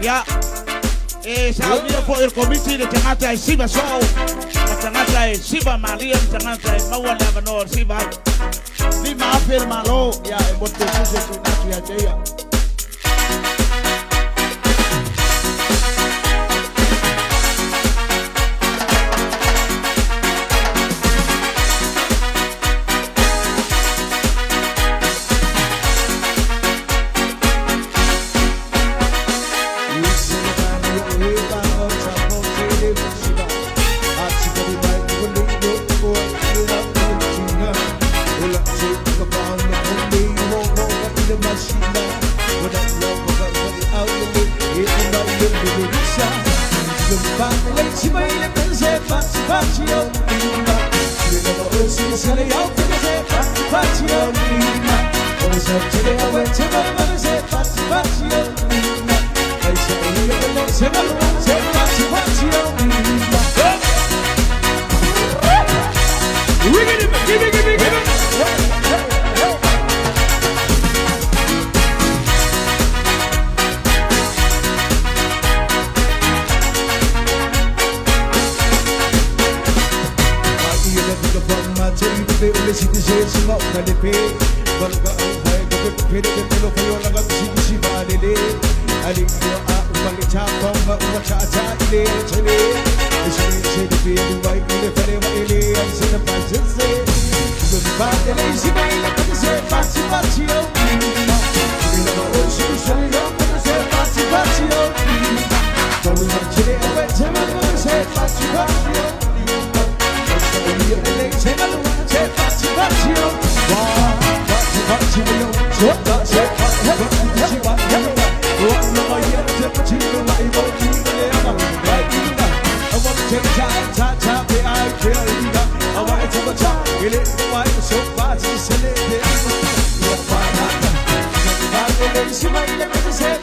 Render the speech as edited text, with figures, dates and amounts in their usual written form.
Ya. Sabi niyo po yung committee na tangata ay SIVA so. Tangata ay SIVA Maria, tangata ay mawala manor SIVA. LIMA afirmalo ya emote kuse tunatu ya jaya. SIVA ILE PESE PATIPATI LIMA PATIPATI LIMA Today I went to my mother said PATIPATI LIMA I said PATIPATI LIMA Give it Citizen of the Lipe, but the Pedro for the Siva, I think you are Malita from Wachata, today. I should be right in the family and send a passage. Goodbye, the lazy man, let me say, PATIPATI LIMA. We never also say, PATIPATI LIMA. So we went today, I went to my mother, said PATIPATI LIMA. Say, PATIPATI SIVA ILE PESE